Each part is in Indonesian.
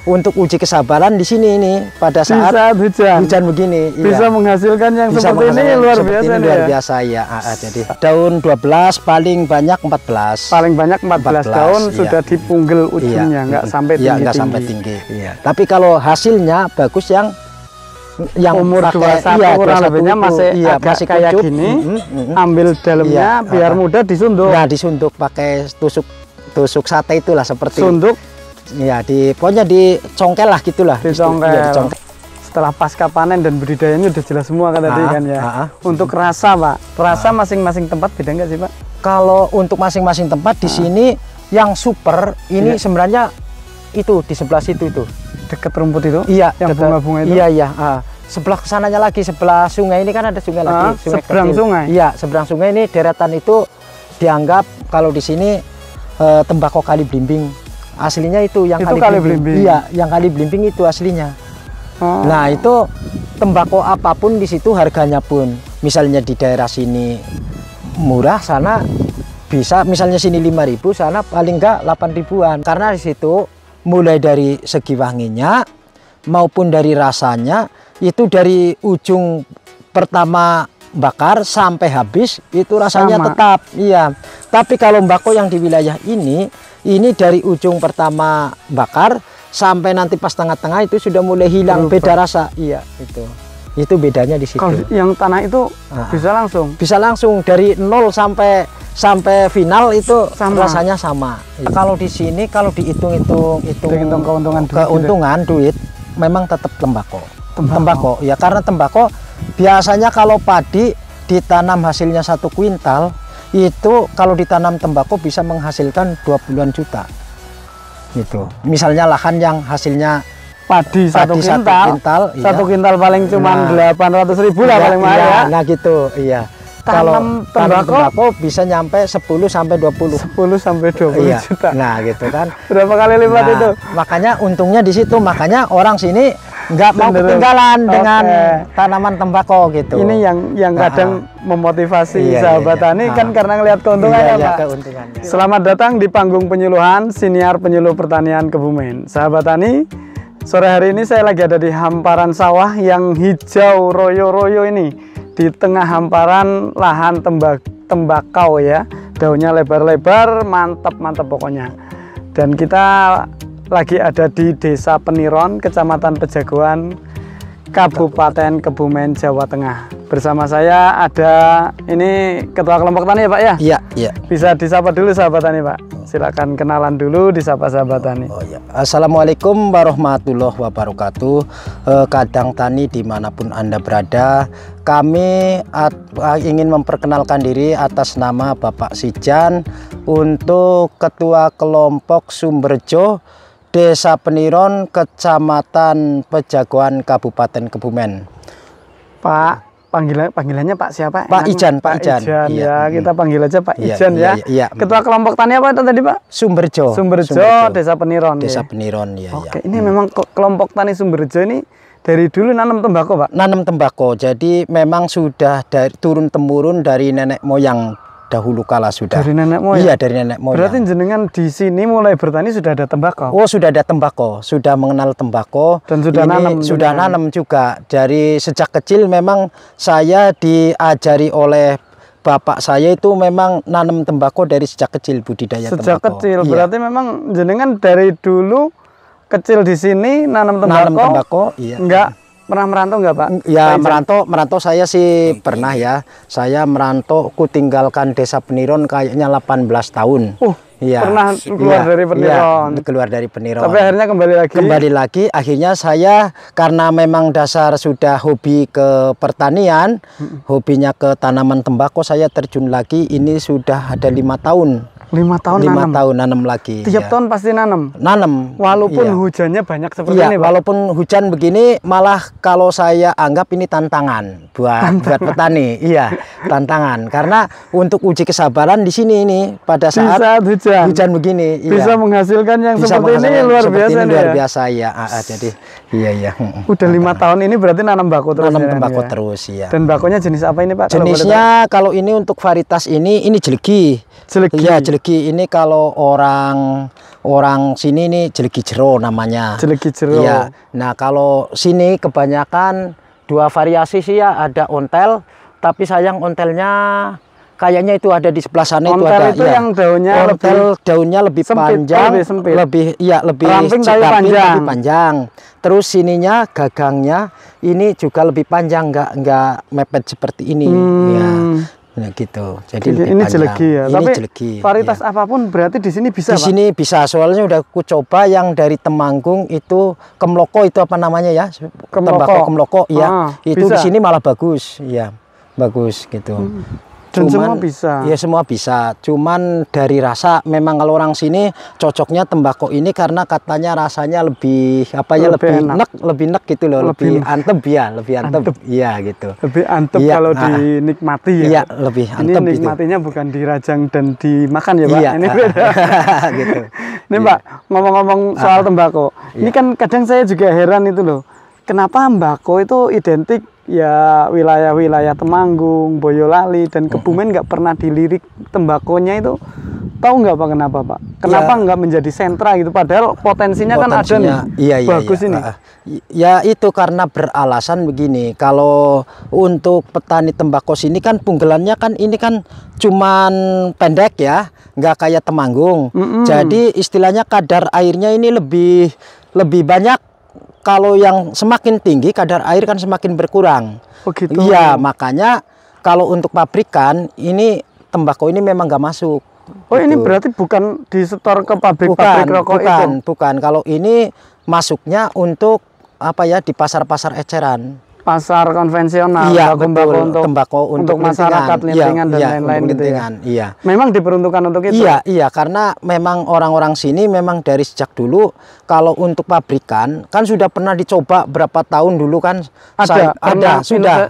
untuk uji kesabaran di sini ini pada saat hujan begini. Bisa menghasilkan yang seperti ini luar biasa nih. Luar biasa ya. Jadi daun 12 paling banyak 14. Paling banyak 14 daun sudah dipunggel ujungnya, nggak sampai tinggi. Iya, nggak sampai tinggi. Iya. Tapi kalau hasilnya bagus yang umur pakai, 21 kurang lebihnya masih agak masih kayak gini. Ambil dalamnya biar mudah disunduk. Nah, disunduk pakai tusuk sate itulah seperti sunduk. Ya, pokoknya dicongkel lah gitulah. Dicongkel. Setelah pasca panen dan budidayanya udah jelas semua kan tadi kan ya. Untuk rasa Pak, rasa masing-masing tempat beda nggak sih Pak? Kalau untuk masing-masing tempat di sini yang super ini sebenarnya itu di sebelah situ itu. Dekat rumput itu? Iya, yang bunga-bunga itu? Iya. Sebelah kesananya lagi, sebelah sungai ini kan ada sungai lagi. Sungai seberang kecil. Sungai? Iya, seberang sungai ini deretan itu dianggap kalau di sini tembakau kali blimbing. Aslinya itu yang kali blimbing. Iya, yang kali blimbing itu aslinya. Nah, itu tembakau apapun di situ harganya pun. Misalnya di daerah sini murah, sana bisa misalnya sini 5.000, sana paling enggak 8.000-an. Karena di situ mulai dari segi wanginya maupun dari rasanya itu dari ujung pertama bakar sampai habis itu rasanya tetap. Iya. Tapi kalau mbako yang di wilayah ini dari ujung pertama bakar sampai nanti pas tengah-tengah itu sudah mulai hilang beda rasa. Iya, itu bedanya di situ. Kalau yang tanah itu bisa langsung dari 0 sampai final itu rasanya sama. Kalau di sini kalau dihitung keuntungan duit memang tetap tembakau ya, karena tembakau biasanya kalau padi ditanam hasilnya 1 kuintal itu kalau ditanam tembakau bisa menghasilkan 20-an juta gitu. Misalnya lahan yang hasilnya padi 1 kintal, 1 kintal paling cuma 800.000 lah paling mahal ya. Nah gitu, iya. Kalau tembakau bisa nyampe 10 sampai 20 juta. Nah gitu kan. Berapa kali lipat itu? Makanya untungnya di situ, makanya orang sini nggak mau ketinggalan dengan tanaman tembakau gitu. Ini yang kadang memotivasi sahabat tani kan karena ngelihat keuntungannya Pak. Selamat datang di panggung penyuluhan Siniar Penyuluh Pertanian Kebumen. Sahabat tani, sore hari ini saya lagi ada di hamparan sawah yang hijau royo-royo ini, di tengah hamparan lahan tembakau ya. Daunnya lebar-lebar, mantap pokoknya. Dan kita lagi ada di Desa Peniron, Kecamatan Pejagoan, Kabupaten Kebumen, Jawa Tengah. Bersama saya ada ini Ketua Kelompok Tani ya Pak ya? Iya. Bisa disapa dulu sahabat tani Pak. Silakan kenalan dulu, disapa sahabat tani. Assalamualaikum warahmatullahi wabarakatuh. Kadang tani dimanapun Anda berada, kami ingin memperkenalkan diri atas nama Bapak Sijan untuk Ketua Kelompok Sumberjo, Desa Peniron, Kecamatan Pejagoan, Kabupaten Kebumen. Pak, panggilannya Pak siapa? Pak Ijan. Ya, kita panggil aja Pak Ijan ya. Ketua kelompok tani apa itu tadi Pak? Sumberjo, Desa Peniron. Desa Peniron ya. Oke, ini memang kelompok tani Sumberjo ini dari dulu nanam tembakau Pak? Nanam tembakau, jadi memang sudah turun temurun dari nenek moyang dahulu kala sudah. Dari nenek moyang? Iya, dari nenek moyang. Berarti jenengan di sini mulai bertani sudah ada tembakau? Oh, sudah ada tembakau, sudah mengenal tembakau. Dan sudah nanam juga. Dari sejak kecil memang saya diajari oleh bapak saya itu memang nanam tembakau dari sejak kecil, budidaya tembakau. Sejak kecil, berarti memang jenengan dari dulu kecil di sini nanam tembakau, enggak pernah merantau nggak Pak? Ya merantau saya sih pernah ya. Saya merantau, ku tinggalkan Desa Peniron kayaknya 18 tahun. Ya. Pernah keluar dari Peniron. Ya, keluar dari Peniron. Tapi akhirnya kembali lagi. Kembali lagi. Akhirnya saya karena memang dasar sudah hobi ke pertanian, hobinya ke tanaman tembakau, saya terjun lagi. Ini sudah ada 5 tahun. 5 tahun nanam lagi. Tiap tahun pasti nanam. Walaupun hujannya banyak seperti ini Pak. Walaupun hujan begini, malah kalau saya anggap ini tantangan buat petani. Iya, tantangan. Karena untuk uji kesabaran di sini ini pada saat hujan begini, bisa menghasilkan yang seperti ini luar biasa ya. Jadi iya. Udah 5 tahun ini berarti nanam tembakau terus. Nanam tembakau terus ya. Dan tembakaunya jenis apa ini Pak? Jenisnya kalau ini untuk varietas ini jelegi. Jelegi. Iya, jelegi jelegi ini kalau orang sini ini jelegi jero namanya. Jelegi jero. Iya. Nah, kalau sini kebanyakan 2 variasi sih ya, ada ontel, tapi sayang ontelnya kayaknya itu ada di sebelah sana. Ontel itu ada itu ya. yang daunnya daunnya lebih sempit, panjang, lebih ramping tapi panjang. Terus sininya gagangnya ini juga lebih panjang, nggak mepet seperti ini. Ya. Nah, gitu. Jadi ini jelegi ya. Ini tapi jelegi, varietas apapun berarti di sini bisa. Di sini bisa. Soalnya udah aku coba yang dari Temanggung itu Kemloko itu apa namanya ya? Tembakau Kemloko ya. Itu bisa. Di sini malah bagus. Ya, bagus gitu. Dan semua bisa. Ya semua bisa. Cuman dari rasa memang kalau orang sini cocoknya tembakau ini karena katanya rasanya lebih apa ya, lebih enak gitu loh, lebih antep ya, lebih antep. Iya gitu. Lebih antep ya, kalau dinikmati ya. Iya, lebih antep. Ini nikmatinya gitu. Bukan dirajang dan dimakan ya, Pak. Iya, ini beda. Gitu. Ini Pak, ngomong-ngomong soal tembakau. Ini kan kadang saya juga heran itu loh. Kenapa tembakau itu identik ya wilayah-wilayah Temanggung, Boyolali dan Kebumen nggak pernah dilirik tembakonya itu, tahu nggak Pak kenapa Pak? Kenapa nggak menjadi sentra gitu? Padahal potensinya kan ada nih, bagus ini. Ya itu karena beralasan begini, kalau untuk petani tembakau sini kan punggelannya kan ini kan cuman pendek ya, nggak kayak Temanggung. Jadi istilahnya kadar airnya ini lebih banyak. Kalau yang semakin tinggi kadar air kan semakin berkurang. Oh gitu. Iya, makanya kalau untuk pabrikan ini tembakau ini memang nggak masuk. Oh gitu. Ini berarti bukan disetor ke pabrik-pabrik rokok itu? Bukan. Kalau ini masuknya untuk apa ya, di pasar-pasar eceran. Pasar konvensional, iya, tembakau untuk masyarakat lintingan dan lain-lain gitu ya. Iya. Memang diperuntukkan untuk itu. Iya, karena memang orang-orang sini memang dari sejak dulu kalau untuk pabrikan kan sudah pernah dicoba berapa tahun dulu kan. Sudah.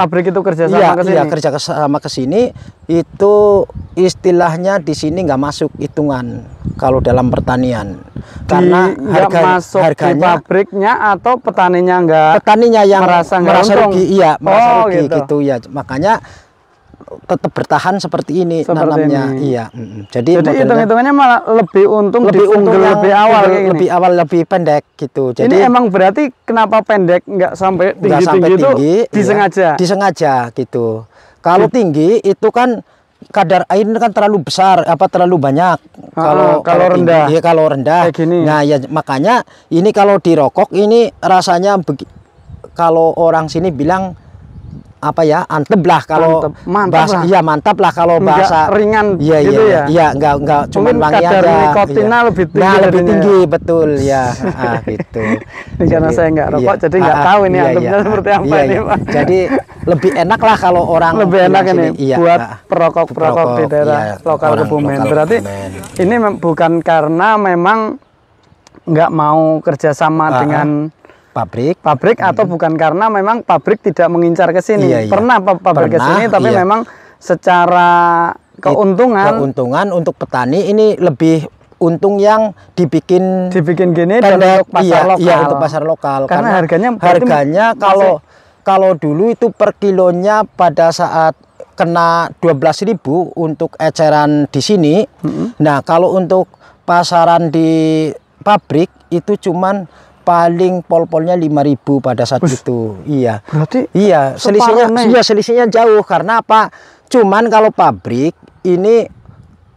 Pabrik itu kerjasama ke sini. Iya, kerjasama ke sini itu istilahnya di sini nggak masuk hitungan kalau dalam pertanian. Karena harganya di pabriknya atau petaninya yang merasa rugi, merasa rugi gitu ya. Makanya tetap bertahan seperti ini nanamnya. Iya. Jadi hitung-hitungannya malah lebih untung lebih awal lebih awal, lebih pendek gitu. Jadi ini emang berarti kenapa pendek nggak sampai tinggi itu disengaja. Disengaja gitu. Kalau tinggi itu kan kadar air kan terlalu besar, terlalu banyak. Kalau rendah. Iya, kalau rendah. Nah, ya makanya ini kalau dirokok ini rasanya kalau orang sini bilang apa ya, antep lah kalau mantap lah. Iya, mantap lah kalau bahasa ringan gitu ya. Iya, enggak cuma wangi aja. Kadar nikotinnya lebih tinggi. Nah, lebih tinggi, betul ya. Gitu. Ini karena saya nggak rokok jadi nggak tahu ini antepnya seperti apa ini, Pak. Jadi lebih enak lah kalau orang lebih enak ini buat perokok di daerah lokal Kebumen. Berarti ini bukan karena memang nggak mau kerjasama dengan pabrik atau bukan karena memang pabrik tidak mengincar ke sini. Pernah pabrik ke sini tapi memang secara keuntungan untuk petani ini lebih untung yang dibikin gini pendek, dan untuk pasar lokal. Iya, untuk pasar lokal. Karena harganya kalau dulu itu per kilonya pada saat kena 12.000 untuk eceran di sini. Nah, kalau untuk pasaran di pabrik itu cuman paling pol-polnya 5.000 pada saat itu. Iya. Berarti selisihnya jauh. Karena apa? Cuman kalau pabrik ini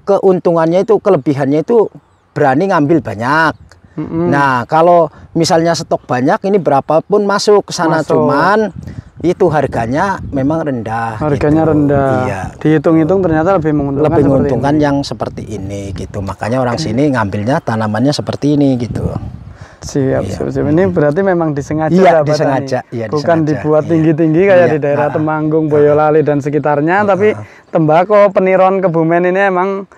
keuntungannya itu, kelebihannya itu berani ngambil banyak. Nah, kalau misalnya stok banyak ini berapapun masuk ke sana, cuman itu harganya memang rendah. Harganya rendah. Iya. Dihitung-hitung ternyata lebih menguntungkan. Lebih menguntungkan yang seperti ini gitu. Makanya orang sini ngambilnya tanamannya seperti ini gitu. Siap. Ini berarti memang disengaja. Iya, disengaja. Bukan dibuat tinggi-tinggi kayak di daerah Temanggung, Boyolali dan sekitarnya, tapi tembakau Peniron Kebumen ini emang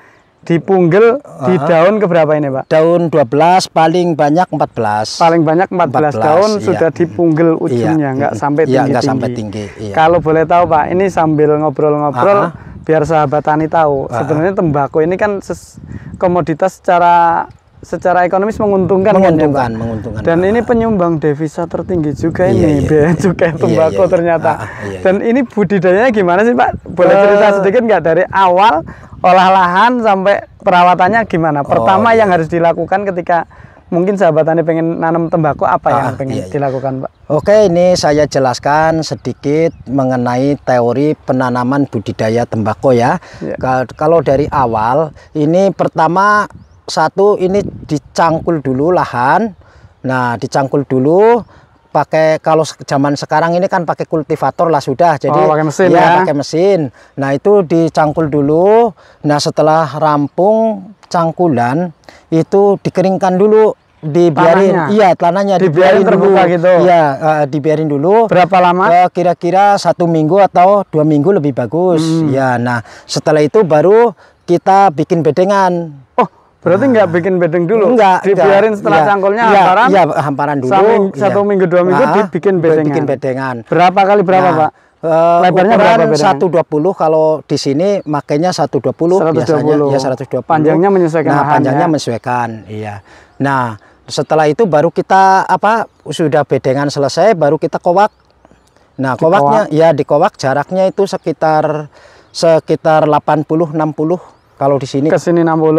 dipunggel di daun keberapa ini, Pak? Daun 12, paling banyak 14. Paling banyak 14 daun sudah dipunggel ujungnya, nggak sampai tinggi-tinggi. Nggak sampai tinggi. Kalau boleh tahu, Pak, ini sambil ngobrol biar sahabat tani tahu. Sebenarnya tembakau ini kan komoditas secara secara ekonomis menguntungkan. Menguntungkan. Dan ini penyumbang devisa tertinggi juga ini, biaya cukai tembakau ternyata. Dan ini budidayanya gimana sih Pak? Boleh cerita sedikit nggak dari awal olah lahan sampai perawatannya gimana? Pertama yang harus dilakukan ketika mungkin sahabat tani pengen nanam tembakau, apa yang pengen dilakukan Pak? Oke, ini saya jelaskan sedikit mengenai teori penanaman budidaya tembakau ya. Kalau dari awal, ini pertama satu ini dicangkul dulu lahan. Nah, dicangkul dulu pakai, kalau zaman sekarang ini kan pakai kultivator lah sudah. Jadi pakai mesin ya. Pakai mesin. Nah, itu dicangkul dulu. Nah, setelah rampung cangkulan itu dikeringkan dulu, dibiarin tanahnya dibiarin terbuka dulu. Gitu. Iya, dibiarin dulu. Berapa lama? Kira-kira 1 minggu atau 2 minggu lebih bagus. Ya, nah setelah itu baru kita bikin bedengan. Oh, berarti nggak bikin bedeng dulu? Enggak, dibiarin setelah cangkulnya hamparan. Iya, hamparan dulu. 1 minggu 2 minggu dibikin bedengan. Berapa kali berapa Pak? Lebarnya berapa? 120, kalau di sini makanya 120, biasanya ya 120. Panjangnya menyesuaikan. Nah, panjangnya menyesuaikan. Iya. Nah, setelah itu baru kita sudah bedengan selesai baru kita kowak. Nah, kowaknya ya dikowak jaraknya itu sekitar 80 60. Kalau di sini ke sini 60.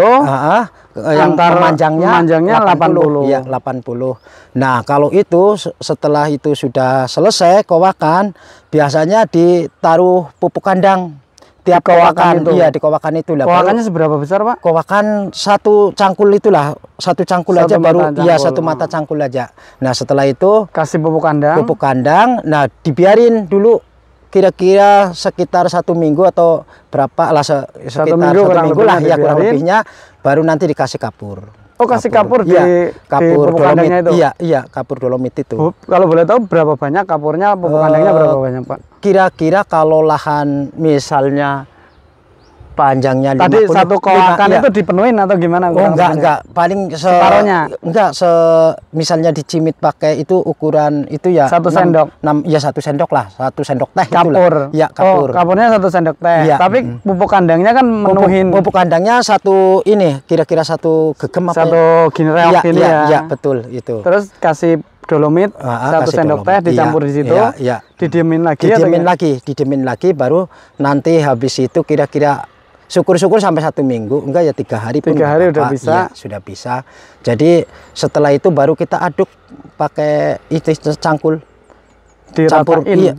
Yang memanjangnya 80. Ya, 80. Nah, kalau itu setelah itu sudah selesai kowakan, biasanya ditaruh pupuk kandang. Tiap kowakan itu. Iya, di kowakan itu lah. Kowakannya seberapa besar, Pak? Kowakan 1 cangkul itulah, 1 cangkul aja baru. Iya, 1 mata cangkul aja. Nah, setelah itu kasih pupuk kandang. Pupuk kandang. Nah, dibiarin dulu kira-kira sekitar 1 minggu atau berapa lah, sekitar 1 minggu lah ya kurang lebihnya, baru nanti dikasih kapur. Oh, kasih kapur kapur di dolomit itu. Iya, kapur dolomit itu. Kalau boleh tahu berapa banyak kapurnya, pupuk kandangnya berapa banyak, Pak? Kira-kira kalau lahan misalnya panjangnya tadi 1 kowakan itu dipenuhin atau gimana? Oh, enggak, paling separohnya. Enggak, misalnya dicimit pakai itu ukuran itu ya 1 sendok. 6 ya 1 sendok lah, 1 sendok teh kapur. Ya, kapur. Oh, kapurnya 1 sendok teh. Ya. Tapi pupuk kandangnya kan menuhin. Pupuk kandangnya 1 ini kira-kira 1 gegem apa? 1 gini reok ini ya. Iya, betul itu. Terus kasih dolomit 1 sendok teh dicampur di situ. Iya. Didiemin didiemin lagi baru nanti habis itu kira-kira syukur-syukur sampai 1 minggu, enggak ya 3 hari pun. 3 hari udah bisa. Ya, sudah bisa. Jadi setelah itu baru kita aduk pakai itu cangkul.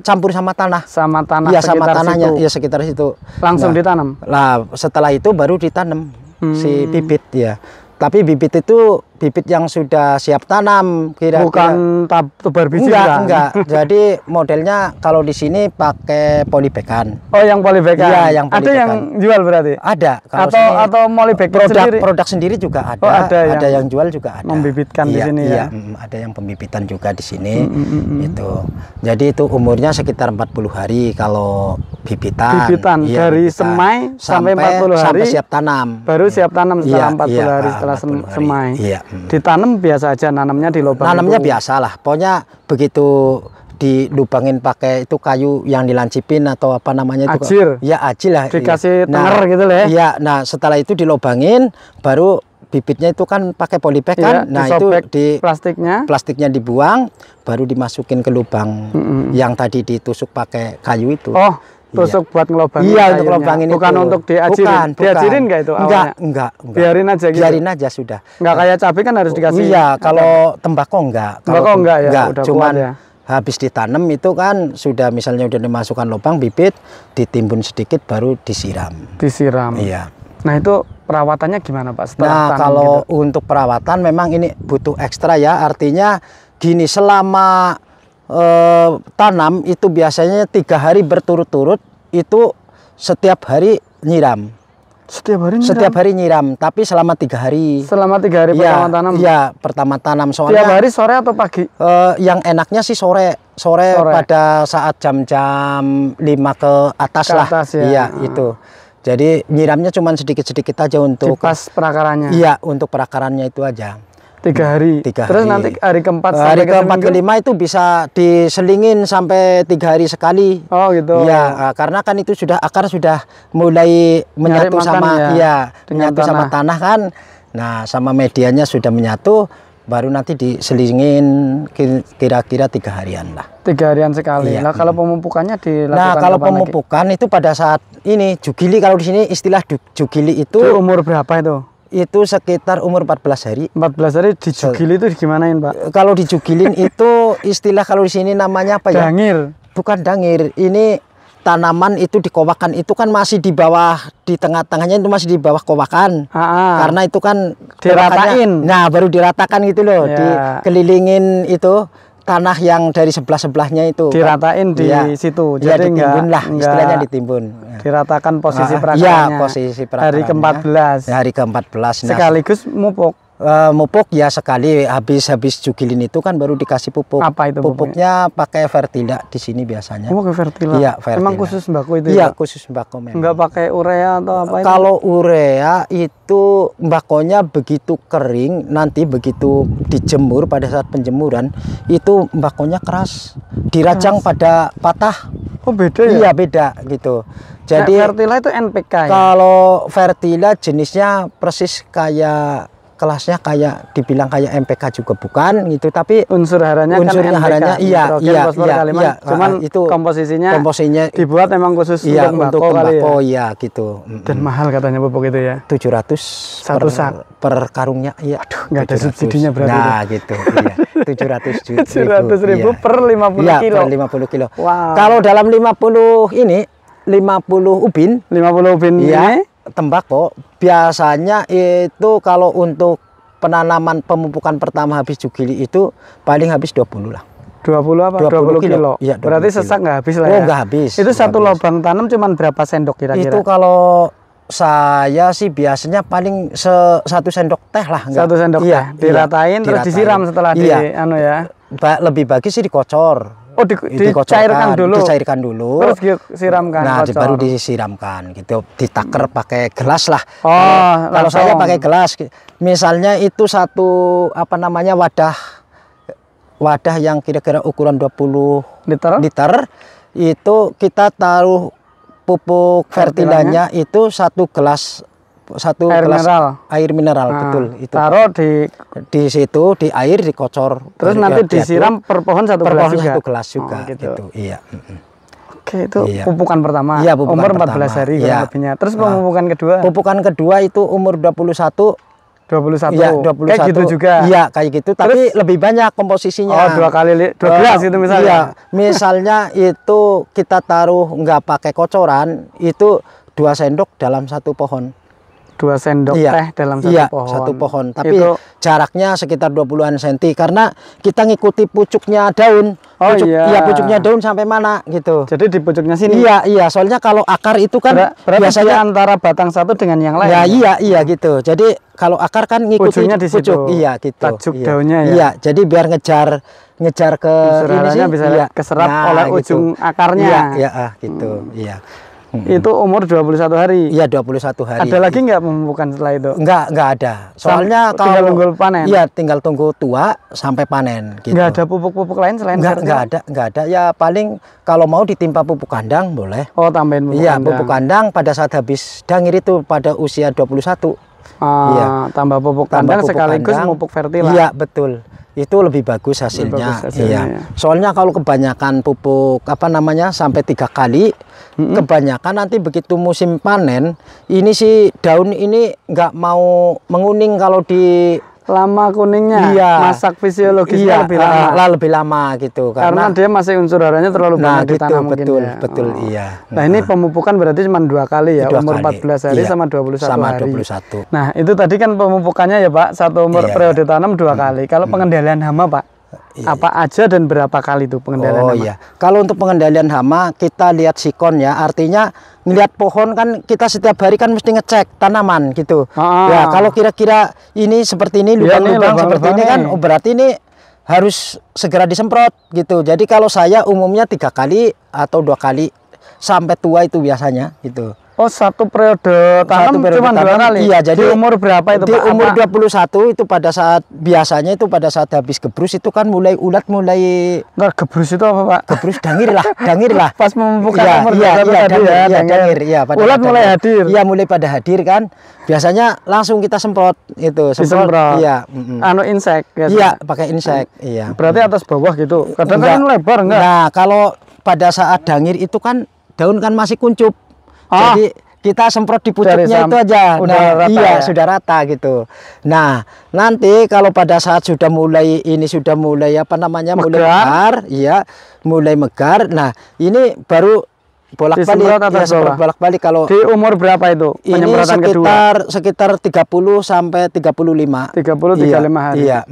Campur sama tanah. Sama tanah. Iya, sama tanahnya. Iya, sekitar situ. Langsung ditanam. Nah, setelah itu baru ditanam si bibit ya. Tapi bibit itu bibit yang sudah siap tanam, bukan tebar biji. Enggak. Jadi modelnya kalau di sini pakai polybagan. Oh, yang polybagan. Iya, yang polybagan. Ada yang jual berarti? Ada. Atau polybagan sendiri? Produk sendiri juga ada. Oh, ada yang jual juga ada. Membibitkan di sini ya. Ada yang pembibitan juga di sini. Itu. Jadi itu umurnya sekitar 40 hari kalau bibitan. Iya, dari semai sampai 40 hari. Sampai siap tanam. Baru siap tanam setelah 40 hari setelah semai. Iya. Ditanam biasa aja, nanamnya di lubang. Nanamnya biasa lah, pokoknya begitu dilubangin pakai itu kayu yang dilancipin atau apa namanya itu. Ajir. Ya, ajir lah. Dikasih tenger gitu lah ya. Iya, nah setelah itu dilubangin baru bibitnya itu kan pakai polybag kan. Nah, itu di plastiknya dibuang baru dimasukin ke lubang yang tadi ditusuk pakai kayu itu. Oh, tusuk buat ngelobangin. Iya, untuk ngelobangin itu. Bukan untuk diajirin. Diajirin nggak itu awalnya? Enggak. Biarin aja gitu. Biarin aja sudah. Nggak kayak cabai kan harus dikasih. Iya, kalau tembakau enggak. Tembakau enggak ya. Enggak, udah cuman ya. Habis ditanam itu kan sudah misalnya udah dimasukkan lubang bibit, ditimbun sedikit baru disiram. Iya. Nah, itu perawatannya gimana, Pak? Setelah kalau gitu? Untuk perawatan memang ini butuh ekstra ya. Artinya gini, selama tanam itu biasanya 3 hari berturut-turut itu setiap hari nyiram. Setiap hari nyiram, tapi selama 3 hari. Selama 3 hari pertama tanam. Iya, pertama tanam. Soalnya setiap hari sore atau pagi? Yang enaknya sih sore pada saat jam-jam 5 ke atas lah. Ya. Iya, itu. Jadi nyiramnya cuma sedikit-sedikit aja untuk pas perakarannya. Iya, untuk perakarannya itu aja. 3 hari. Terus nanti hari keempat hari keempat kelima itu bisa diselingin sampai 3 hari sekali. Oh gitu. Iya, karena kan itu akar sudah mulai menyatu sama menyatu sama tanah kan. Nah, sama medianya sudah menyatu, baru nanti diselingin kira-kira 3 harian lah. 3 harian sekali. Nah, kalau pemupukannya dilakukan Nah, kalau pemupukan lagi? Itu pada saat ini jugili, kalau di sini istilah jugili itu umur berapa itu? Itu sekitar umur 14 hari. 14 hari dijugili itu gimanain, Pak? Kalau dijugilin itu istilah kalau di sini namanya apa ya? Dangir. Bukan dangir. Ini tanaman itu dikowakan, itu kan masih di bawah, di tengah-tengahnya itu masih di bawah kowakan. Karena itu kan diratain. Nah, baru diratakan gitu loh, dikelilingin itu tanah yang dari sebelah-sebelahnya itu diratain kan? Di situ. Jadi ditimbun lah, istilahnya ditimbun. Diratakan posisi perakarnya. Iya, posisi perakarnya. Hari ke-14. Hari ke-14. Sekaligus mupuk. Mupuk ya sekali habis jugilin itu kan baru dikasih pupuk. Apa itu pupuknya? Pakai Fertila di sini biasanya. Oh, pakai Fertila. Iya, Fertila. Emang khusus sembako itu? Iya, khusus sembako memang. Enggak pakai urea atau apa itu? Kalau urea itu sembakonya begitu kering, nanti begitu dijemur pada saat penjemuran itu sembakonya keras, dirajang pada patah. Oh, beda ya? Iya, beda gitu. Jadi Fertila itu NPK ya? Kalau Fertila jenisnya persis kayak kelasnya kayak dibilang kayak MPK juga bukan gitu, tapi unsur haranya kan NPK, iya, cuman itu komposisinya dibuat memang khusus untuk tembakau ya gitu. Dan mahal katanya pupuk itu ya, 700 satu sak per karungnya. Iya, aduh, nggak ada subsidinya berarti. Nah gitu, iya. 700 ribu per 50 kilo. Per 50 kilo. Wow. Kalau dalam 50 ini 50 ubin ya, tembakau biasanya itu kalau untuk penanaman pemupukan pertama habis jugili itu paling habis 20 lah. 20 apa? 20 kilo. Ya, 20 berarti kilo. Sesak nggak habis lah ya? Oh, nggak habis. Itu satu lubang tanam cuman berapa sendok kira-kira? Itu kalau saya sih biasanya paling 1 sendok teh lah. 1 sendok teh. Diratain terus disiram setelah anu ya. Lebih bagus sih dikocor. Oh, dicairkan dulu. Dicairkan dulu. Terus disiramkan. Nah, baru disiramkan gitu. Ditaker pakai gelas lah. Oh, kalau saya pakai gelas. Misalnya itu satu wadah yang kira-kira ukuran 20 liter itu kita taruh pupuk Fertilanya itu 1 gelas air mineral betul itu. Taruh di situ di air dikocor. Terus nanti disiram per pohon 1 gelas juga. Gitu. Iya. Oke, itu pupukan pertama. Iya, pupukan umur 14 hari lebihnya. Terus pemupukan kedua? Pupukan kedua itu umur 21. Iya, 21. Kayak gitu juga. Iya, kayak gitu. Tapi lebih banyak komposisinya. Oh, 12 itu misalnya. Iya, misalnya itu kita taruh nggak pakai kocoran itu 2 sendok dalam 1 pohon. 2 sendok teh dalam 1 pohon. 1 pohon. Tapi jaraknya sekitar 20-an senti karena kita ngikuti pucuknya daun. Pucuknya daun sampai mana gitu. Jadi di pucuknya sini. Iya. Soalnya kalau akar itu kan biasanya antara batang satu dengan yang lain. Iya gitu. Jadi kalau akar kan ngikuti pucuk. Iya gitu. Tajuk daunnya ya. Iya. Jadi biar ngejar ke ini sih bisa keserap oleh ujung akarnya. Iya, gitu. Iya. Itu umur 21 hari. Iya, 21 hari. Ada lagi nggak pemupukan setelah itu? Enggak ada. Soalnya tinggal tunggu panen. Iya, tinggal tunggu tua sampai panen gitu. Nggak ada pupuk-pupuk lain selain enggak ada. Ya paling kalau mau ditimpa pupuk kandang boleh. Oh, tambahin pupuk kandang. Iya, pupuk kandang pada saat habis dangir itu pada usia 21. Tambah pupuk kandang sekaligus pupuk Fertila. Iya, betul. Itu lebih bagus hasilnya. Iya. Soalnya kalau kebanyakan pupuk sampai 3 kali, kebanyakan nanti begitu musim panen, ini si daun ini nggak mau menguning kalau di lama kuningnya. Masak fisiologisnya lebih lama gitu karena dia masih unsur haranya terlalu banyak ditanam betul. Iya. Nah, ini pemupukan berarti cuma 2 kali ya, umur 14 hari sama 21 hari. Nah, itu tadi kan pemupukannya ya Pak, 1 umur periode tanam 2 kali. Kalau pengendalian hama Pak, apa aja dan berapa kali itu pengendalian hama? Iya. Kalau untuk pengendalian hama kita lihat sikon ya, artinya ngelihat pohon kan kita setiap hari kan mesti ngecek tanaman gitu. Ya, kalau kira-kira ini seperti ini lubang-lubang seperti ini kan berarti ini harus segera disemprot gitu. Jadi kalau saya umumnya 3 kali atau 2 kali sampai tua itu biasanya gitu. Oh, satu periode tanam cuma 2 kali? Iya, jadi di umur berapa itu di Pak? Umur 21 itu pada saat, biasanya itu pada saat habis gebrus itu kan mulai ulat mulai... Nggak, gebrus itu apa Pak? Gebrus dangir lah. Pas membuka iya, umur iya, tadi ya, dangir. Iya, ulat mulai hadir? Iya, mulai pada hadir kan. Biasanya langsung kita semprot itu. Disemprot? Iya. Anu insek? Ya, iya, pakai insek. Iya. Berarti atas bawah gitu? Kadang kan lebar enggak? Nah, kalau pada saat dangir itu kan daun kan masih kuncup. Jadi kita semprot di pucuknya itu aja. Nah, iya, sudah rata gitu. Nah, nanti kalau pada saat sudah mulai apa namanya, mulai megar, iya, mulai megar. Nah, ini baru bolak-balik kalau di umur berapa itu? Ini sekitar 30 sampai 35. 30-35 hari. Iya.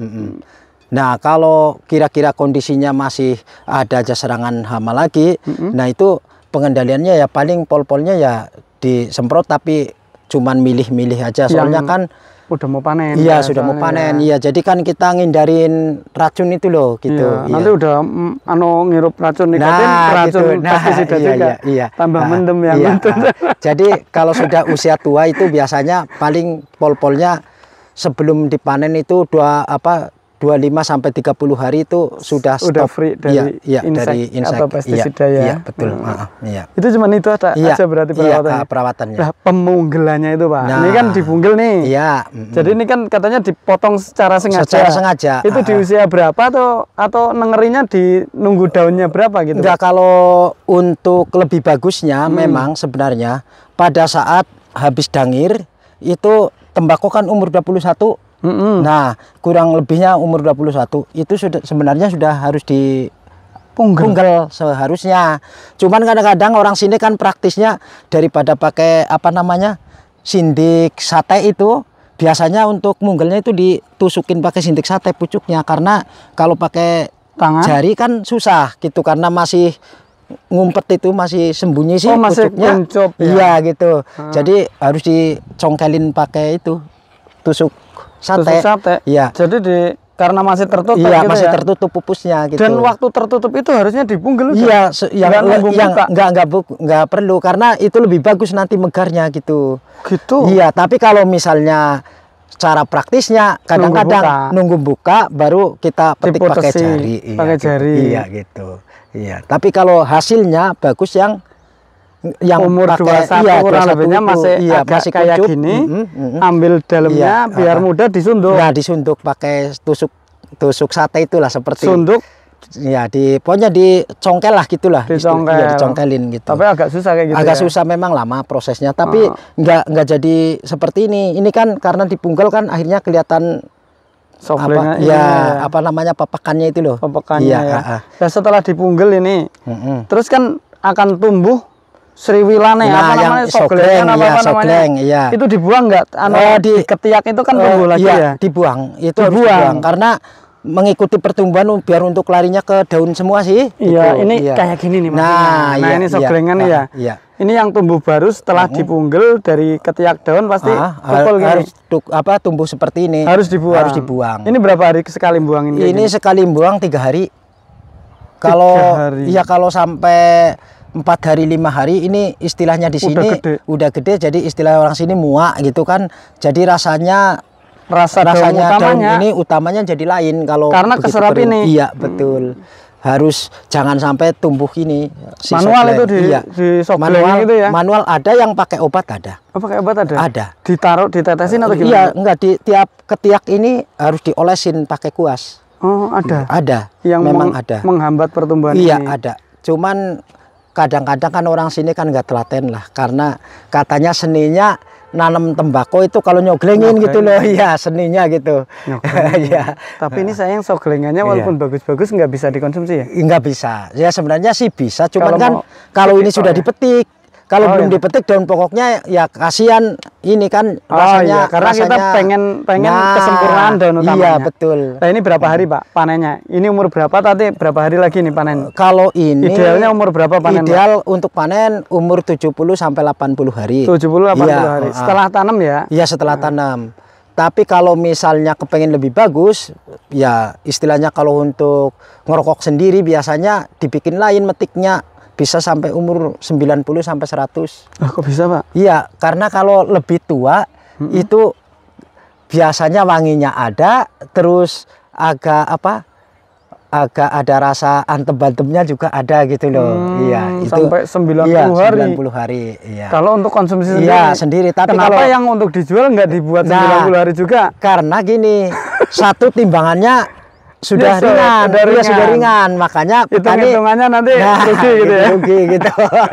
Nah, kalau kira-kira kondisinya masih ada aja serangan hama lagi, nah itu pengendaliannya ya paling pol-polnya ya disemprot, tapi cuman milih-milih aja, soalnya kan udah mau panen. Iya, sudah mau panen. Iya, jadi kan kita ngindarin racun itu loh gitu. Iya, nanti udah ngirup racun nikotin, racun pestisida juga. Iya. Tambah mendem yang itu. Jadi kalau sudah usia tua itu biasanya paling pol-polnya sebelum dipanen itu 25 sampai 30 hari itu sudah stop, free dari insek atau pestisida ya. Iya, betul. Iya. Itu cuma itu aja berarti perawatannya. Iya, perawatannya. Nah, pemunggelannya itu Pak. Ini kan dibunggil nih. Iya. Jadi ini kan katanya dipotong secara sengaja. Secara sengaja. Itu di usia berapa atau nengerinya di nunggu daunnya berapa gitu? Enggak, kalau untuk lebih bagusnya memang sebenarnya pada saat habis dangir itu tembakau kan umur 21. Nah, kurang lebihnya umur 21 itu sebenarnya sudah harus dipunggal seharusnya. Cuman kadang-kadang orang sini kan praktisnya daripada pakai apa namanya, sindik sate itu, biasanya untuk munggelnya itu ditusukin pakai sindik sate pucuknya, karena kalau pakai tangan jari kan susah gitu, karena masih ngumpet itu, masih sembunyi sih pucuknya. Iya gitu. Jadi harus dicongkelin pakai itu tusuk sate. Iya. Jadi karena masih tertutup iya, gitu masih ya? tertutup pupusnya gitu. Dan waktu tertutup itu harusnya dibunggel. Iya, nggak perlu, karena itu lebih bagus nanti megarnya gitu. Gitu. Iya, tapi kalau misalnya cara praktisnya kadang-kadang nunggu buka baru kita petik pakai jari. Pakai jari. Iya gitu. Iya, tapi kalau hasilnya bagus yang umur 21 kurang lebihnya masih agak kayak gini, ambil dalamnya biar mudah disunduk. Nah, disunduk pakai tusuk sate itulah, seperti sunduk. Ya, pokoknya dicongkel lah gitulah. Dicongkelin gitu. Tapi agak susah kayak gitu. Agak susah memang, lama prosesnya, tapi nggak jadi seperti ini. Ini kan karena dipunggal kan akhirnya kelihatan apa namanya, papakannya itu loh. Papakannya ya. Dan setelah dipunggal ini, terus kan akan tumbuh sriwilane, apa namanya, sogleng, iya. Itu dibuang nggak? Di ketiak itu kan tumbuh lagi ya? Dibuang. Itu harus dibuang karena mengikuti pertumbuhan biar untuk larinya ke daun semua sih. Iya, gitu. Ini kayak gini nih maksudnya. Nah, ini soglengan ya. Iya. Ini yang tumbuh baru setelah dipunggal dari ketiak daun pasti harus tumbuh seperti ini. Harus dibuang. Ini berapa hari sekali buang ini? Ini sekali buang 3 hari. Kalau sampai 4 hari 5 hari ini istilahnya di sini udah gede, jadi istilah orang sini muak gitu kan. Jadi rasanya daun ini utamanya jadi lain kalau karena keserap ini. Iya, betul. Harus jangan sampai tumbuh ini. Manual itu di manual gitu ya. Manual ada yang pakai obat ada. Oh, pakai obat ada? Ada. Ditaruh, ditetesin atau gimana? Iya, enggak, di tiap ketiak ini harus diolesin pakai kuas. Oh, ada. Ada. Yang memang ada. Menghambat pertumbuhan ini. Iya, ini. ada. Cuman kadang-kadang kan orang sini kan nggak telaten lah, karena katanya seninya nanam tembakau itu kalau nyoglengin gitu loh. Iya, seninya gitu. Ya. Tapi ini sayang soglengannya walaupun bagus-bagus nggak bisa dikonsumsi ya? Nggak bisa. Ya sebenarnya sih bisa, cuman kan kalau ini sudah dipetik. Kalau belum dipetik daun pokoknya ya kasihan ini kan rasanya. Karena kita pengen kesempurnaan daun utamanya. Iya, betul. Nah, ini berapa hari Pak panennya? Ini umur berapa tadi? Berapa hari lagi nih panen? Kalau ini idealnya umur berapa panen? Ideal untuk panen umur 70 sampai 80 hari. 70-80 hari. Setelah tanam ya? Iya, setelah tanam. Tapi kalau misalnya kepengen lebih bagus, ya istilahnya kalau untuk ngerokok sendiri biasanya dibikin lain metiknya. bisa sampai umur 90 sampai 100. Kok bisa, Pak? Iya, karena kalau lebih tua itu biasanya wanginya ada, terus agak ada rasa antem-antemnya juga ada gitu loh. Iya, itu sampai 90 iya, hari. 90 hari. Iya. Kalau untuk konsumsi sendiri. Iya, sendiri. Tapi kenapa kalau yang untuk dijual nggak dibuat 90 hari juga? Karena gini, satu timbangannya sudah sudah ringan, makanya hitungannya nanti rugi gitu ya. Rugi gitu.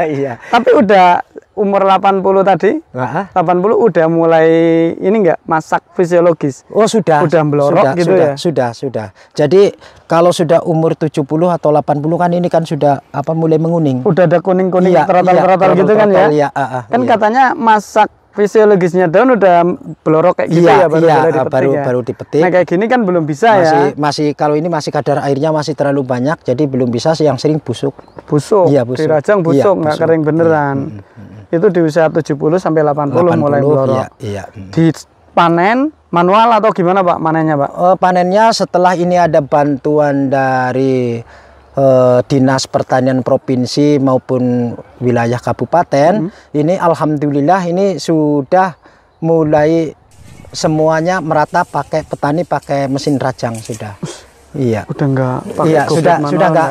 Iya. Tapi udah umur 80 tadi, 80 udah mulai ini enggak masak fisiologis. Oh, sudah. Udah melorok gitu ya. Sudah. Jadi kalau sudah umur 70 atau 80 kan ini kan sudah mulai menguning. Udah ada kuning-kuning terotol-terotol gitu kan ya. Iya, kan katanya masak fisiologisnya daun udah belorok kayak gitu ya, baru dipetik. Nah, kayak gini kan belum bisa masih kalau ini masih kadar airnya masih terlalu banyak, jadi belum bisa. Yang sering busuk. Iya, busuk. Dirajang busuk, nggak kering beneran. Itu di usia 70 sampai 80 mulai belorok. Iya. Dipanen manual atau gimana, Pak, panennya, Pak? Panennya setelah ini ada bantuan dari Dinas Pertanian Provinsi maupun wilayah kabupaten. Ini alhamdulillah ini sudah mulai semuanya merata petani pakai mesin rajang sudah. Iya. Udah enggak pakai sudah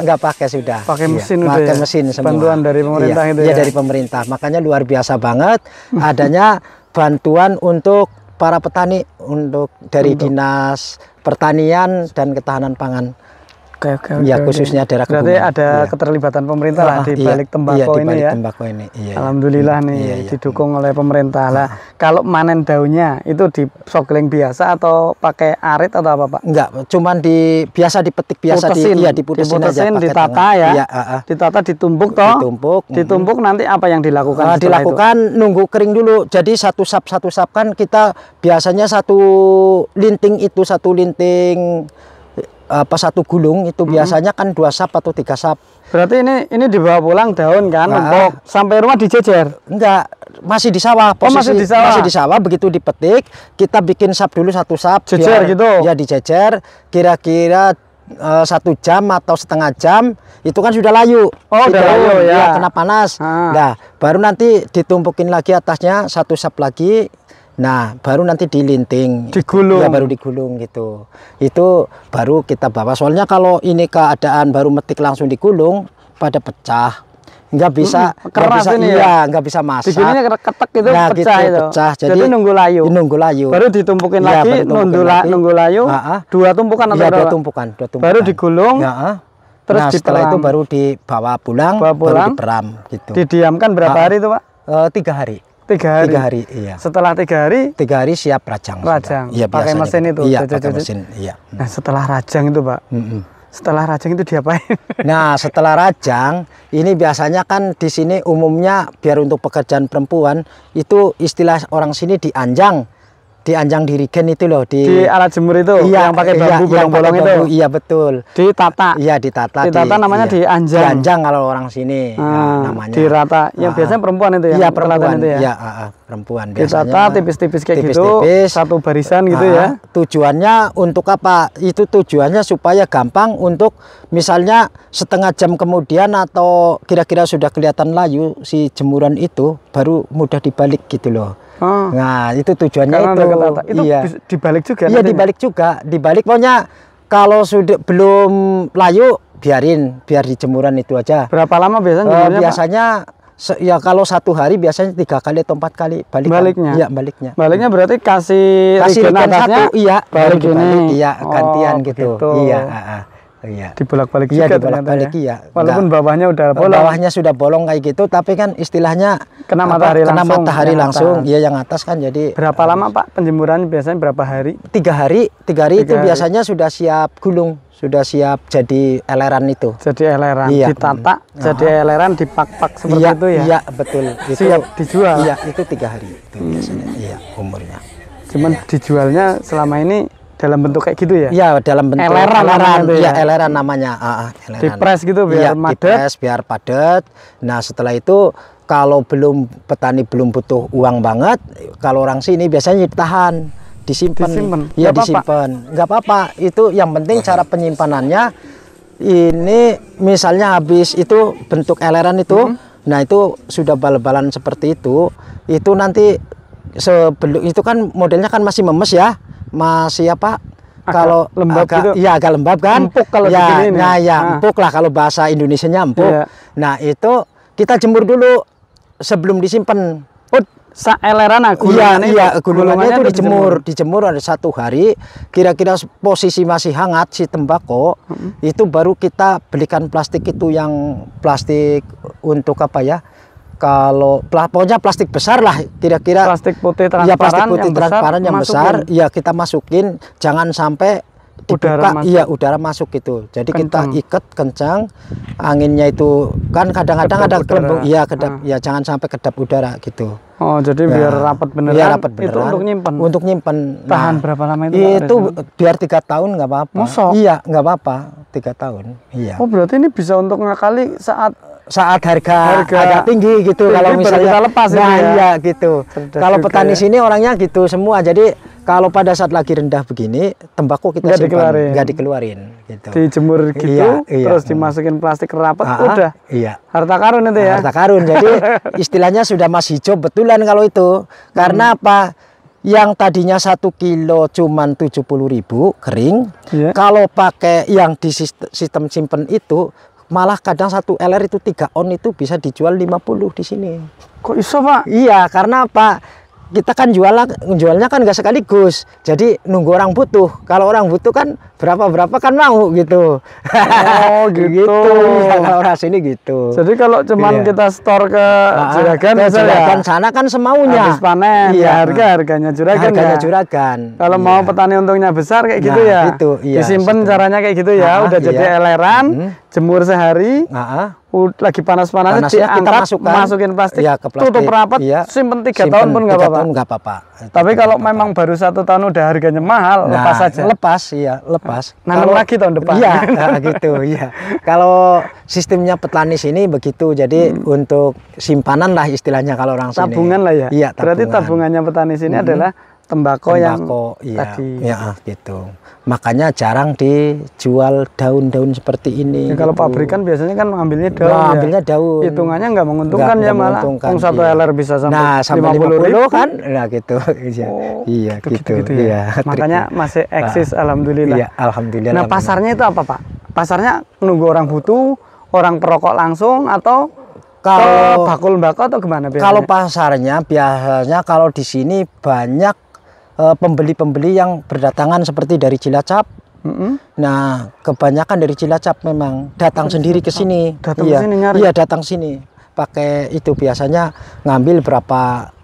enggak pakai sudah. Pakai mesin udah. Pakai mesin semua. Bantuan dari pemerintah itu ya. Iya, dari pemerintah. Makanya luar biasa banget adanya bantuan untuk para petani dari Dinas Pertanian dan Ketahanan Pangan. Ya, khususnya daerah Kebumen. Berarti ada keterlibatan pemerintah lah di balik tembakau ini ya. Alhamdulillah nih didukung oleh pemerintah lah. Kalau manen daunnya itu di sogling biasa atau pakai arit atau apa, Pak? Enggak, cuman biasa dipetik biasa diputusin aja pakai ditata tangan. Ya. Ditata ditumbuk toh. Ditumbuk nanti apa yang dilakukan? Dilakukan nunggu kering dulu. Jadi satu sap kan kita biasanya satu linting satu gulung itu biasanya kan 2 sap atau 3 sap. Berarti ini dibawa pulang daun kan, numpuk sampai rumah dijejer? Enggak, masih di sawah. Masih di sawah. Masih di sawah, begitu dipetik, kita bikin sap dulu 1 sap. Jejer gitu? Ya, dijejer, kira-kira 1 jam atau setengah jam, itu kan sudah layu. Udah layu ya. Kena panas. Nah, baru nanti ditumpukin lagi atasnya 1 sap lagi. Nah, baru nanti dilinting, digulung. Ya, baru digulung gitu. Itu baru kita bawa. Soalnya kalau ini keadaan baru metik langsung digulung, pada pecah. Nggak bisa, nggak bisa masak. Digulungnya ketek gitu, pecah. Jadi nunggu layu. Baru ditumpukin lagi, nunggu layu. 2 tumpukan atau 2 tumpukan. Baru digulung. Terus setelah itu baru dibawa pulang, baru diperam gitu. Didiamkan berapa hari itu, Pak? 3 hari. 3 hari, iya. Setelah 3 hari siap rajang. Iya, pakai mesin itu. Iya, pakai mesin. Iya. Nah, setelah rajang itu, Pak. Setelah rajang itu diapain? Nah, setelah rajang ini biasanya kan di sini umumnya biar untuk pekerjaan perempuan itu istilah orang sini dianjang dirigen itu loh, di alat jemur itu, yang pakai bambu bolong-bolong itu. Iya, betul. Ditata. Iya, ditata namanya dianjang. Dianjang kalau orang sini namanya. Dirata. Yang biasanya perempuan itu ya. Iya, perempuan itu ya. Iya, perempuan biasanya. Ditata tipis-tipis kayak gitu, satu barisan gitu ya. Tujuannya untuk apa? Itu tujuannya supaya gampang untuk misalnya setengah jam kemudian atau kira-kira sudah kelihatan layu si jemuran itu, baru mudah dibalik gitu loh. Nah, itu tujuannya itu dibalik juga. Iya, dibalik pokoknya kalau sudah belum layu biar di jemuran itu aja. Berapa lama biasanya? Biasanya ya kalau 1 hari biasanya 3 kali atau 4 kali baliknya. Iya, baliknya. Baliknya berarti kasih rigen atasnya, baru dibalik, gantian gitu. Iya, iya. Dibolak-balik juga dibolak-balik ya. Walaupun bawahnya udah bolong. Bawahnya sudah bolong kayak gitu, tapi kan istilahnya kena matahari langsung. Iya, yang atas kan jadi. Berapa lama, Pak, penjemuran biasanya berapa hari? 3 hari. 3 hari itu biasanya sudah siap gulung, sudah siap jadi eleran itu. Jadi eleran, ditata jadi eleran, dipak-pak seperti itu ya. Iya, betul. Siap dijual. Iya, itu 3 hari itu biasanya. Iya, umurnya. Cuman dijualnya selama ini dalam bentuk kayak gitu ya? Iya, dalam bentuk eleran. Iya, eleran namanya. Eleran. Dipres gitu biar padat. Dipres biar padat. Nah, setelah itu kalau petani belum butuh uang banget, kalau orang sini biasanya ditahan, disimpan. Iya, disimpan. Nggak apa-apa. Itu yang penting cara penyimpanannya Ini misalnya habis itu bentuk eleran itu, nah itu sudah bal-balan seperti itu nanti sebelum itu kan modelnya kan masih memes ya, masih apa? Kalau lembab gitu. Iya, agak lembab kan? Empuk kalau ya, nah ya empuk lah kalau bahasa Indonesianya empuk. Iya. Nah itu kita jemur dulu sebelum disimpan. Oh, eleran gulungannya itu dijemur ada 1 hari, kira-kira posisi masih hangat si tembakau, itu baru kita belikan plastik itu yang plastik untuk apa ya? Kalau pokoknya plastik besar lah, kira-kira plastik putih transparan, ya plastik putih transparan yang besar, ya kita masukin, jangan sampai dibuka, udara masuk gitu. Jadi kencang. Kita ikat kencang, anginnya itu kan kadang-kadang ada gelembung, ya jangan sampai kedap udara gitu. Oh, jadi biar rapat beneran. Biar rapat beneran. Itu untuk nyimpen. Untuk nyimpen. Tahan berapa lama itu? Itu biar 3 tahun nggak apa-apa. Iya, nggak apa-apa, 3 tahun. Iya. Oh, berarti ini bisa untuk ngakali saat harga agak tinggi gitu. Kalau misalnya kita lepas nah ya. Iya gitu. Kalau petani sini orangnya gitu semua. Jadi kalau pada saat lagi rendah begini, tembakau kita simpan, nggak dikeluarin gitu. Dijemur gitu, terus dimasukin plastik rapat, udah. Iya. Harta karun itu ya. Harta karun. Jadi istilahnya sudah mas hijau betulan kalau itu. Karena apa? Yang tadinya 1 kilo cuman 70.000 kering. Kalau pakai yang di sistem simpen itu, malah kadang 1 LR itu 3 on itu bisa dijual 50 di sini. Kok iso, Pak? Iya, karena apa? Kita kan jualnya kan nggak sekaligus. Jadi nunggu orang butuh. Kalau orang butuh kan berapa kan mau gitu. Oh, gitu. Ya, kalau orang sini gitu. Jadi kalau cuman kita store ke Juragan sana kan semaunya. Habis panen, harganya Juragan. Juragan. Kalau mau petani untungnya besar kayak gitu ya. Gitu, disimpan caranya kayak gitu ya. Udah jadi eleran, jemur sehari. Lagi panas-panasnya diangkat, masukin plastik, ke plastik, tutup rapat, simpen 3 tahun pun nggak apa-apa. Tapi kalau memang baru 1 tahun udah harganya mahal, lepas saja. Lepas. Nanam lagi tahun depan. Iya, gitu. Iya. Kalau sistemnya petani sini begitu, jadi untuk simpanan lah istilahnya kalau orang sini. Tabungan lah ya. Iya, berarti tabungannya petani sini adalah tembakau yang tadi. Ya, gitu. Makanya jarang dijual daun-daun seperti ini. Kalau pabrikan biasanya kan ambilnya daun. Ambilnya daun. Hitungannya nggak menguntungkan ya malah. 1 LR bisa sampai 50.000 kan? Nah gitu. Iya, gitu ya. Makanya masih eksis, alhamdulillah. Iya, alhamdulillah. Nah, pasarnya itu apa, Pak? Pasarnya nunggu orang butuh, orang perokok langsung, atau kalau bakul tembakau atau gimana biasanya? Kalau pasarnya biasanya kalau di sini banyak pembeli-pembeli yang berdatangan seperti dari Cilacap. Nah, kebanyakan dari Cilacap memang datang sendiri ke sini. Datang ke sini nyari. Iya, datang sini. Pakai itu biasanya ngambil berapa,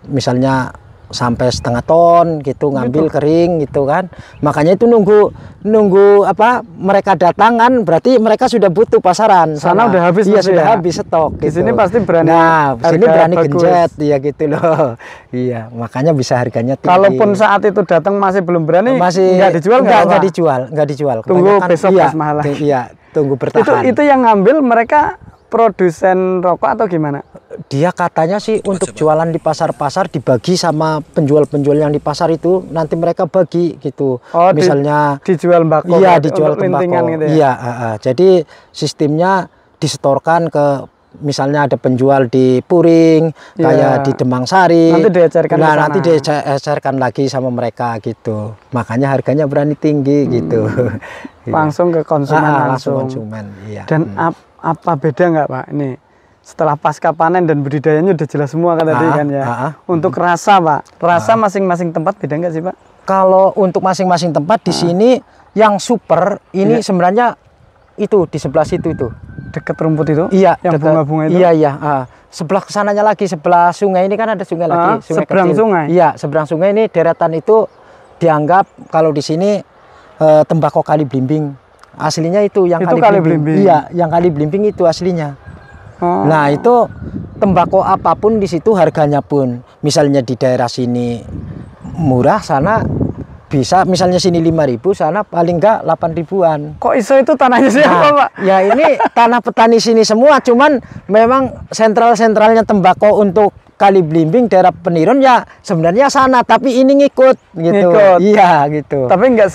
misalnya sampai 1/2 ton gitu, ngambil kering gitu kan. Makanya itu nunggu apa mereka datang kan, berarti mereka sudah butuh pasaran. Sana udah habis. Iya, sudah habis stok gitu. Di sini pasti berani. Nah, sini berani genjet ya gitu loh. Iya, makanya bisa harganya tinggi. Kalaupun saat itu datang masih belum berani, nggak dijual. Nggak dijual. Tunggu besok pas mahal. Iya, tunggu bertahan. Itu yang ngambil mereka produsen rokok atau gimana? Dia katanya sih untuk jualan di pasar-pasar dibagi sama penjual-penjual yang di pasar itu, nanti mereka bagi gitu. Oh, misalnya dijual tembakau. Iya, dijual tembakau gitu ya? Iya, jadi sistemnya disetorkan ke, misalnya ada penjual di Puring, kayak di Demang Sari. Nanti diecerkan nanti diecerkan lagi sama mereka gitu. Makanya harganya berani tinggi gitu. Langsung ke konsumen langsung. Iya. Dan apa beda nggak, Pak? Ini setelah pasca panen dan budidayanya udah jelas semua kan tadi kan ya. Untuk rasa, Pak, rasa masing-masing tempat beda nggak sih, Pak? Kalau untuk masing-masing tempat di sini yang super ini sebenarnya itu di sebelah situ itu. Dekat rumput itu? Iya, yang bunga-bunga itu. Iya. Sebelah kesananya lagi, sebelah sungai ini kan ada sungai lagi. Sungai seberang kecil. Sungai. Iya, seberang sungai ini deretan itu dianggap kalau di sini tembakau kali blimbing. Aslinya itu yang kali blimbing. Iya, yang kali blimbing itu aslinya. Nah, itu tembakau apapun di situ harganya pun, misalnya di daerah sini murah, sana bisa misalnya sini 5.000, sana paling enggak 8.000-an. Kok iso itu tanahnya siapa, Pak? Ya ini tanah petani sini semua, cuman memang sentral-sentralnya tembakau untuk Kali Blimbing, daerah Peniron ya sebenarnya sana, tapi ini ngikut gitu. Iya gitu. Tapi nggak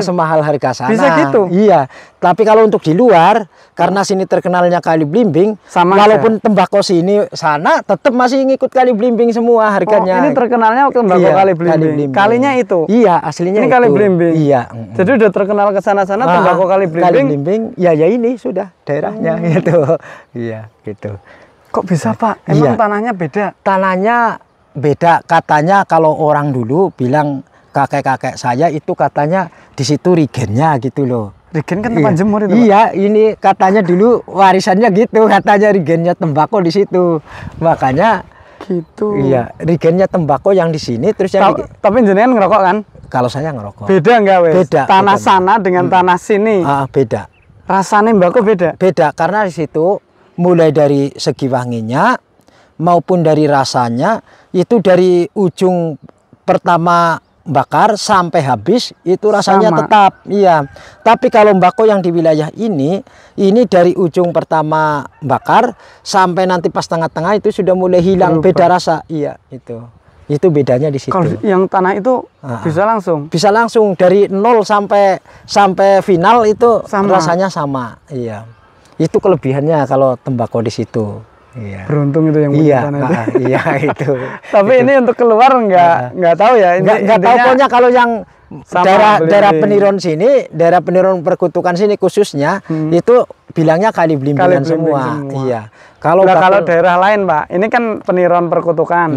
semahal harga sana. Bisa gitu. Iya. Tapi kalau untuk di luar, karena sini terkenalnya Kali Blimbing, walaupun tembakau sini sana tetap masih ngikut Kali Blimbing semua harganya. Ini terkenalnya tembakau Kali Blimbing. Kalinya itu. Iya, aslinya ini Kali Blimbing. Iya. Jadi udah terkenal ke sana-sana tembakau Kali Blimbing. Kali Blimbing, ya ini sudah daerahnya gitu. Iya, gitu. Kok bisa Pak? Emang tanahnya beda? Tanahnya beda. Katanya kalau orang dulu bilang, kakek-kakek saya itu katanya di situ rigennya gitu loh. Rigen kan tempat jemur itu, Pak? Iya, ini katanya dulu warisannya gitu, katanya rigennya tembakau di situ. Makanya gitu. Iya, rigennya tembakau yang di sini terus yang tapi jenengan ngerokok kan? Kalau saya ngerokok. Beda enggak wes? Beda. Tanah sana dengan tanah sini. Beda. Rasanya mbako beda? Beda, karena di situ mulai dari segi wanginya maupun dari rasanya itu dari ujung pertama bakar sampai habis itu rasanya tetap. Iya. Tapi kalau mbako yang di wilayah ini dari ujung pertama bakar sampai nanti pas tengah-tengah itu sudah mulai hilang beda rasa. Iya, itu. Itu bedanya di situ. Kalau yang tanah itu bisa langsung? Bisa langsung dari 0 sampai final itu rasanya sama. Iya. Itu kelebihannya kalau tembakau di situ. Iya. Beruntung itu yang punya tanah itu. Iya itu. Tapi ini untuk keluar nggak tahu ya. Nggak tahu pokoknya kalau yang daerah Peniron sini, daerah Peniron Perkutukan sini khususnya itu bilangnya Kali Blimbingan semua. Iya. Kalau daerah lain Pak, ini kan Peniron Perkutukan.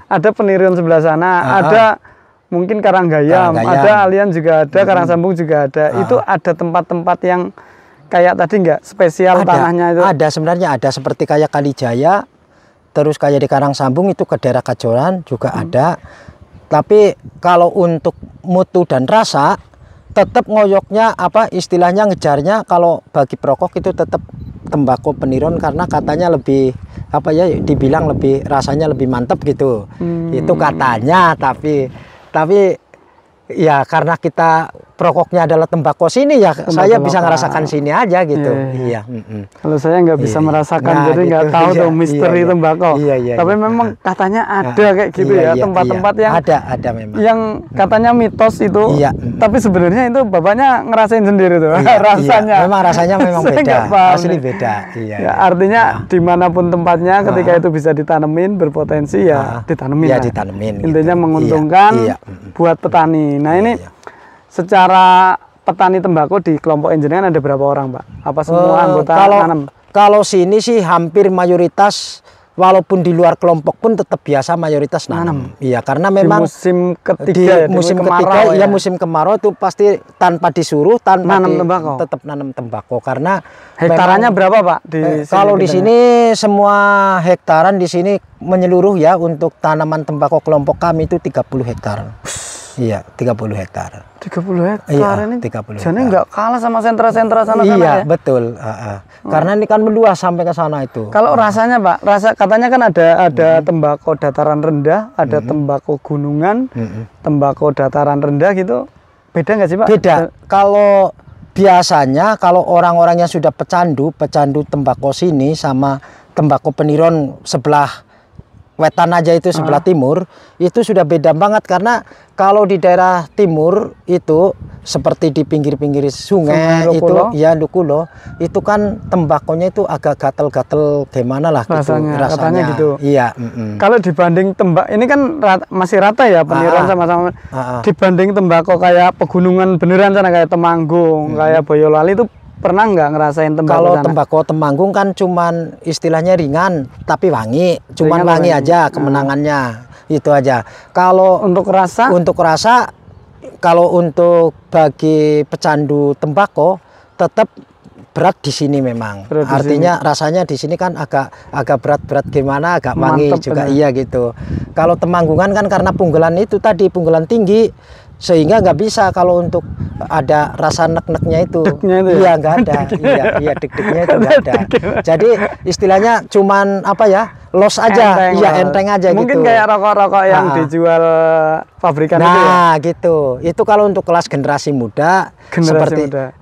Ada Peniron sebelah sana, ada mungkin Karanggayam, ada Alian juga ada, Karangsambung juga ada. Itu ada tempat-tempat yang kayak tadi enggak spesial tanahnya itu? Ada, sebenarnya ada, seperti kayak Kalijaya, terus kayak di Karangsambung itu ke daerah Kajoran juga ada. Tapi kalau untuk mutu dan rasa tetap ngoyoknya istilahnya ngejarnya kalau bagi perokok itu tetap tembakau Peniron, karena katanya lebih dibilang lebih rasanya lebih mantap gitu. Itu katanya, tapi ya karena kita perokoknya adalah tembakau sini ya saya bisa ngerasakan sini aja gitu. Iya. Kalau saya nggak bisa merasakan, jadi nggak tahu tuh misteri tembakau. Tapi memang katanya ada kayak gitu ya, tempat-tempat yang ada memang. Yang katanya mitos itu. Tapi sebenarnya itu bapaknya ngerasain sendiri tuh rasanya. Memang rasanya memang beda. Asli beda. Ya, artinya dimanapun tempatnya ketika itu bisa ditanemin berpotensi ya ditanemin. Ya ditanemin. Intinya menguntungkan buat petani. Nah ini secara petani tembakau di kelompok jenengan ada berapa orang Pak? Apa semua anggota nanam? Kalau sini sih hampir mayoritas, walaupun di luar kelompok pun tetap biasa mayoritas nanam. Iya, karena memang di musim ketiga, musim kemarau itu pasti tanpa disuruh nanam tembakau. Tetap nanam tembakau karena hektarannya berapa Pak? Kalau di sini semua hektaran di sini menyeluruh ya, untuk tanaman tembakau kelompok kami itu 30 hektar. Iya, 30 hektar. 30 hektar ini 30 jadi nggak kalah sama sentra-sentra sana ya? Betul. Karena ini kan meluas sampai ke sana itu. Kalau rasanya Pak, katanya kan ada tembakau dataran rendah, ada tembakau gunungan, tembakau dataran rendah gitu. Beda nggak sih Pak? Beda. Kalau biasanya kalau orang-orang yang sudah pecandu tembakau sini sama tembakau Peniron sebelah wetan aja itu sebelah timur itu sudah beda banget, karena kalau di daerah timur itu seperti di pinggir-pinggir sungai Dukulo itu kan tembakonya itu agak gatel-gatel gimana lah rasanya gitu. Iya. Kalau dibanding ini kan masih rata ya Peniron sama-sama. Dibanding tembakau kayak pegunungan beneran sana kayak Temanggung, kayak Boyolali itu pernah nggak ngerasain tembakau? Kalau tembakau Temanggung kan cuman istilahnya ringan tapi wangi, wangi aja kemenangannya. Itu aja. Kalau untuk rasa kalau untuk bagi pecandu tembakau tetap berat di sini memang. Artinya rasanya di sini kan agak berat gimana, agak wangi juga iya gitu. Kalau Temanggungan kan karena punggelan itu tadi, punggelan tinggi, sehingga nggak bisa kalau untuk ada rasa nek-neknya itu. Iya nggak ada. Iya deg-degnya itu nggak ada. Jadi istilahnya cuman los aja, enteng aja. Mungkin gitu. Kayak rokok-rokok yang dijual pabrikan itu ya? Gitu. Itu kalau untuk kelas generasi muda,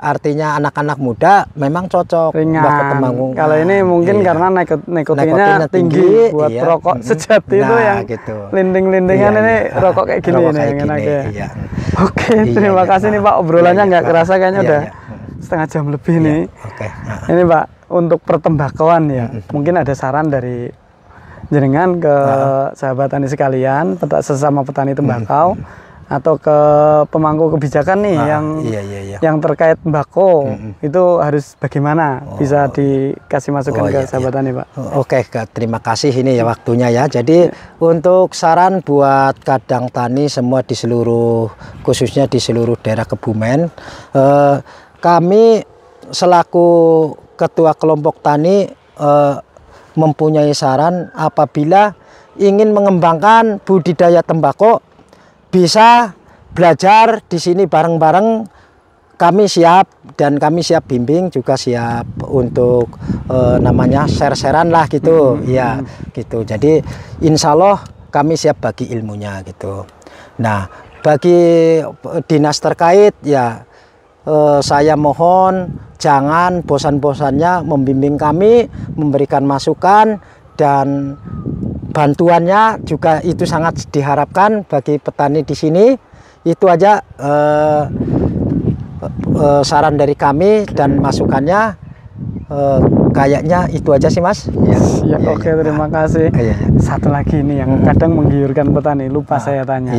artinya anak-anak muda memang cocok. Ringan. Kalau ini mungkin karena nikotinnya tinggi buat rokok sejati itu yang linding-lindingan ini rokok kayak gini nih yang enak ya. Oke, terima kasih nih Pak, obrolannya nggak kerasa kayaknya udah setengah jam lebih nih. Ini Pak, untuk pertembakauan ya, mungkin ada saran dari jenengan ke sahabat tani sekalian, sesama petani tembakau, atau ke pemangku kebijakan nih yang terkait tembakau itu harus bagaimana, bisa dikasih masukan ke sahabat tani Pak. Oke, terima kasih ini ya waktunya ya. Jadi untuk saran buat kadang tani semua di seluruh, khususnya di seluruh daerah Kebumen, kami selaku ketua kelompok tani mempunyai saran apabila ingin mengembangkan budidaya tembakau, bisa belajar di sini bareng-bareng. Kami siap, dan kami siap bimbing, juga siap untuk namanya share-sharean lah gitu. Ya gitu. Jadi insya Allah kami siap bagi ilmunya gitu. Nah, bagi dinas terkait ya, saya mohon jangan bosan-bosannya membimbing kami, memberikan masukan, dan bantuannya juga itu sangat diharapkan bagi petani di sini. Itu aja saran dari kami dan masukannya. Kayaknya itu aja sih Mas. Oke, terima kasih. Satu lagi ini yang kadang menggiurkan petani, lupa saya tanya.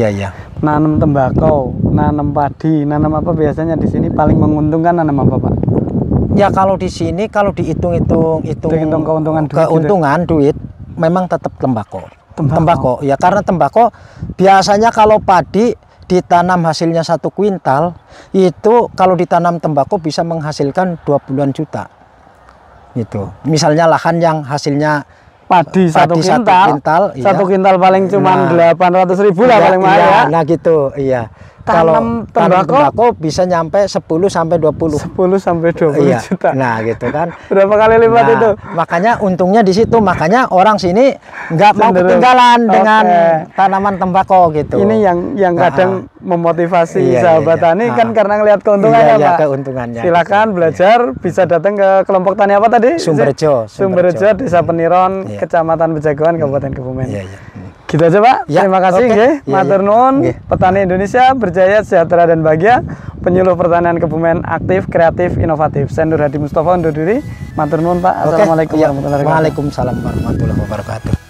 Nanam tembakau, nanam padi, nanam apa biasanya di sini paling menguntungkan, nanam apa Pak? Ya kalau di sini kalau dihitung-hitung keuntungan duit, memang tetap tembakau. Tembakau ya, karena tembakau biasanya kalau padi ditanam hasilnya 1 kuintal, itu kalau ditanam tembakau bisa menghasilkan 20-an juta. Gitu. Misalnya lahan yang hasilnya padi 1 kuintal, 1 kuintal paling cuma 800.000 lah paling mahal ya. Nah gitu, iya. Kalau tembakau bisa nyampe 10 sampai 20 juta. Nah, gitu kan. Berapa kali lipat itu? Makanya untungnya di situ, makanya orang sini nggak mau ketinggalan dengan tanaman tembakau gitu. Ini yang kadang memotivasi sahabat tani kan karena ngelihat keuntungannya Pak. Keuntungannya. Silakan belajar, bisa datang ke kelompok tani apa tadi? Sumberjo, Desa Peniron, Kecamatan Bejagoan, Kabupaten Kebumen. Gitu aja Pak. Terima kasih matur nuwun. Petani Indonesia berjaya, sejahtera dan bahagia. Penyuluh pertanian Kebumen aktif, kreatif, inovatif. Saya Nur Hadi Mustafa undur diri. Matur nuwun Pak. Assalamualaikum warahmatullahi wabarakatuh. Waalaikumsalam warahmatullahi wabarakatuh.